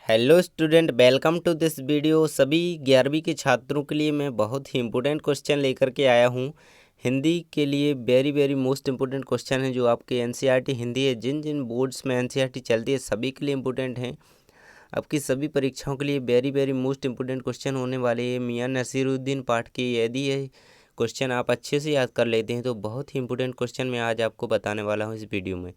Hello student, welcome to this video. सभी 11वीं के छात्रों के लिए मैं बहुत ही इम्पोर्टेंट क्वेश्चन लेकर के आया हूँ। हिंदी के लिए very very most important question है जो आपके एनसीईआरटी हिंदी है, जिन जिन बोर्ड्स में एनसीईआरटी चलती है सभी के लिए इम्पोर्टेंट हैं। आपकी सभी परीक्षाओं के लिए very very most important question होने वाले हैं। मियां नसीरुद्दीन पाठ के यदि ये क्वेश्चन आप अच्छे से याद कर लेते हैं तो बहुत ही इंपॉर्टेंट क्वेश्चन मैं आज आपको बताने वाला हूँ इस वीडियो में।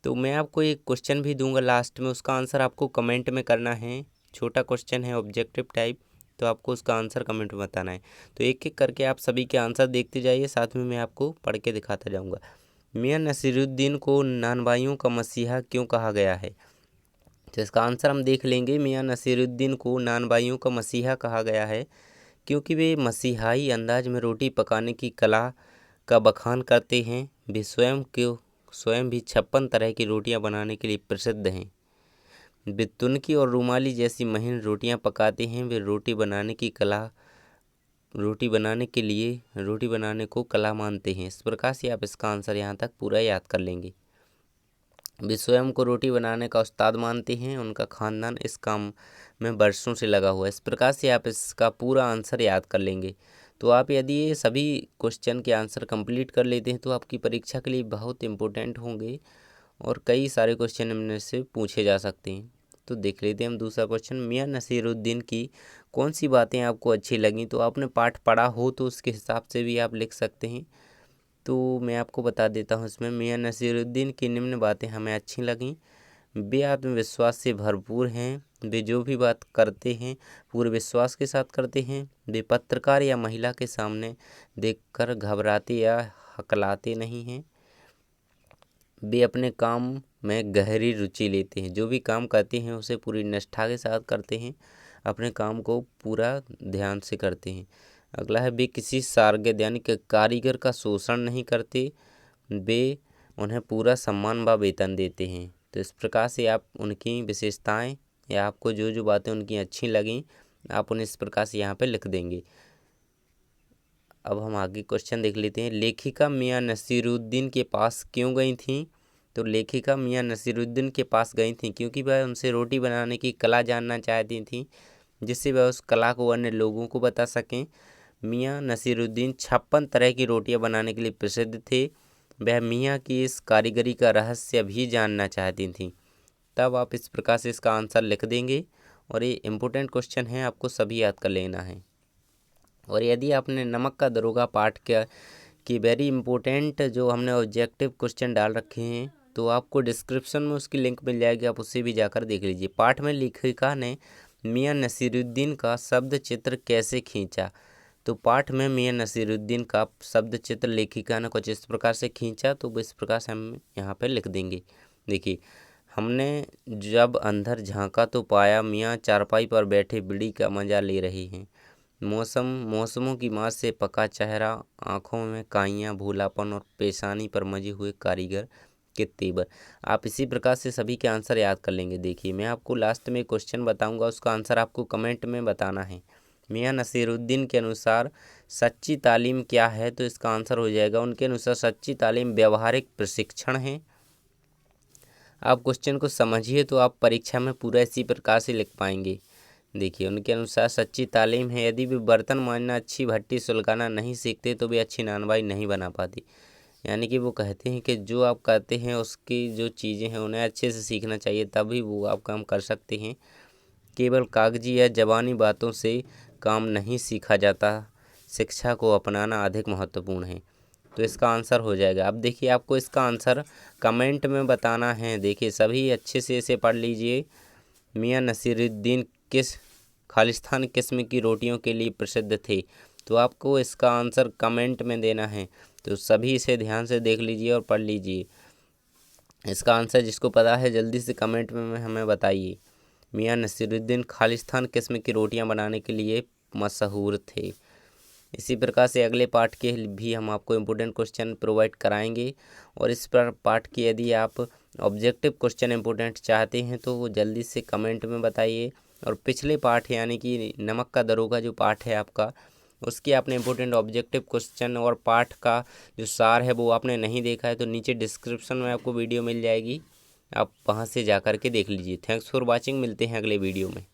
तो मैं आपको एक क्वेश्चन भी दूंगा लास्ट में, उसका आंसर आपको कमेंट में करना है। छोटा क्वेश्चन है, ऑब्जेक्टिव टाइप, तो आपको उसका आंसर कमेंट में बताना है। तो एक एक करके आप सभी के आंसर देखते जाइए, साथ में मैं आपको पढ़ के दिखाता जाऊंगा। मियां नसीरुद्दीन को नानबाइयों का मसीहा क्यों कहा गया है? तो इसका आंसर हम देख लेंगे। मियां नसीरुद्दीन को नानबाइयों का मसीहा कहा गया है क्योंकि वे मसीहाई अंदाज में रोटी पकाने की कला का बखान करते हैं। वे स्वयं भी 56 तरह की रोटियां बनाने के लिए प्रसिद्ध हैं। वे तुनकी और रुमाली जैसी महीन रोटियां पकाते हैं। वे रोटी बनाने को कला मानते हैं। इस प्रकार से आप इसका आंसर यहाँ तक पूरा याद कर लेंगे। वे स्वयं को रोटी बनाने का उस्ताद मानते हैं। उनका खानदान इस काम में वर्षों से लगा हुआ है। इस प्रकार से आप इसका पूरा आंसर याद कर लेंगे। तो आप यदि ये सभी क्वेश्चन के आंसर कंप्लीट कर लेते हैं तो आपकी परीक्षा के लिए बहुत इम्पोर्टेंट होंगे और कई सारे क्वेश्चन इनमें से पूछे जा सकते हैं। तो देख लेते हैं हम दूसरा क्वेश्चन। मियां नसीरुद्दीन की कौन सी बातें आपको अच्छी लगीं? तो आपने पाठ पढ़ा हो तो उसके हिसाब से भी आप लिख सकते हैं। तो मैं आपको बता देता हूँ इसमें। मियां नसीरुद्दीन की निम्न बातें हमें अच्छी लगीं। वे आत्मविश्वास से भरपूर हैं। वे जो भी बात करते हैं पूरे विश्वास के साथ करते हैं। वे पत्रकार या महिला के सामने देखकर घबराते या हकलाते नहीं हैं। वे अपने काम में गहरी रुचि लेते हैं। जो भी काम करते हैं उसे पूरी निष्ठा के साथ करते हैं। अपने काम को पूरा ध्यान से करते हैं। अगला है, वे किसी शार्गिद यानी कि कारीगर का शोषण नहीं करते। वे उन्हें पूरा सम्मान व वेतन देते हैं। तो इस प्रकार से आप उनकी विशेषताएं या आपको जो जो बातें उनकी अच्छी लगें आप उन्हें इस प्रकार से यहाँ पे लिख देंगे। अब हम आगे क्वेश्चन देख लेते हैं। लेखिका मियां नसीरुद्दीन के पास क्यों गई थीं? तो लेखिका मियां नसीरुद्दीन के पास गई थीं क्योंकि वह उनसे रोटी बनाने की कला जानना चाहती थीं, जिससे वह उस कला को अन्य लोगों को बता सकें। मियां नसीरुद्दीन 56 तरह की रोटियां बनाने के लिए प्रसिद्ध थे। वह मियां की इस कारीगरी का रहस्य भी जानना चाहती थीं। तब आप इस प्रकार से इसका आंसर लिख देंगे और ये इम्पोर्टेंट क्वेश्चन है, आपको सभी याद कर लेना है। और यदि आपने नमक का दरोगा पाठ की वेरी इंपॉर्टेंट जो हमने ऑब्जेक्टिव क्वेश्चन डाल रखे हैं तो आपको डिस्क्रिप्शन में उसकी लिंक मिल जाएगी, आप उससे भी जाकर देख लीजिए। पाठ में लेखिका ने मियां नसीरुद्दीन का शब्द चित्र कैसे खींचा? तो पाठ में मियां नसीरुद्दीन का शब्द चित्र लेखिका ने कुछ इस प्रकार से खींचा, तो इस प्रकार से हम यहाँ पर लिख देंगे। देखिए, हमने जब अंदर झांका तो पाया मियां चारपाई पर बैठे बीड़ी का मजा ले रहे हैं। मौसमों की मार से पका चेहरा, आंखों में काइयाँ, भूलापन और पेशानी पर मजे हुए कारीगर के तेवर। आप इसी प्रकार से सभी के आंसर याद कर लेंगे। देखिए, मैं आपको लास्ट में क्वेश्चन बताऊंगा, उसका आंसर आपको कमेंट में बताना है। मियां नसीरुद्दीन के अनुसार सच्ची तालीम क्या है? तो इसका आंसर हो जाएगा, उनके अनुसार सच्ची तालीम व्यवहारिक प्रशिक्षण है। आप क्वेश्चन को समझिए तो आप परीक्षा में पूरा इसी प्रकार से लिख पाएंगे। देखिए, उनके अनुसार सच्ची तालीम है, यदि वे बर्तन मांजना, अच्छी भट्टी सुलगाना नहीं सीखते तो वे अच्छी नानबाई नहीं बना पाती। यानी कि वो कहते हैं कि जो आप करते हैं उसकी जो चीज़ें हैं उन्हें अच्छे से सीखना चाहिए, तभी वो आप काम कर सकते हैं। केवल कागजी या ज़बानी बातों से काम नहीं सीखा जाता, शिक्षा को अपनाना अधिक महत्वपूर्ण है। तो इसका आंसर हो जाएगा। अब देखिए, आपको इसका आंसर कमेंट में बताना है। देखिए, सभी अच्छे से इसे पढ़ लीजिए। मियां नसीरुद्दीन किस खालिस्तान किस्म की रोटियों के लिए प्रसिद्ध थे? तो आपको इसका आंसर कमेंट में देना है। तो सभी इसे ध्यान से देख लीजिए और पढ़ लीजिए। इसका आंसर जिसको पता है जल्दी से कमेंट में हमें बताइए। मियां नसीरुद्दीन खालिस्तान किस्म की रोटियां बनाने के लिए मशहूर थे। इसी प्रकार से अगले पार्ट के भी हम आपको इम्पोर्टेंट क्वेश्चन प्रोवाइड कराएंगे। और इस पर पार्ट की यदि आप ऑब्जेक्टिव क्वेश्चन इम्पोर्टेंट चाहते हैं तो वो जल्दी से कमेंट में बताइए। और पिछले पार्ट यानी कि नमक का दरोगा जो पार्ट है आपका, उसकी आपने इम्पोर्टेंट ऑब्जेक्टिव क्वेश्चन और पार्ट का जो सार है वो आपने नहीं देखा है तो नीचे डिस्क्रिप्शन में आपको वीडियो मिल जाएगी, आप वहाँ से जा कर के देख लीजिए। थैंक्स फॉर वॉचिंग, मिलते हैं अगले वीडियो में।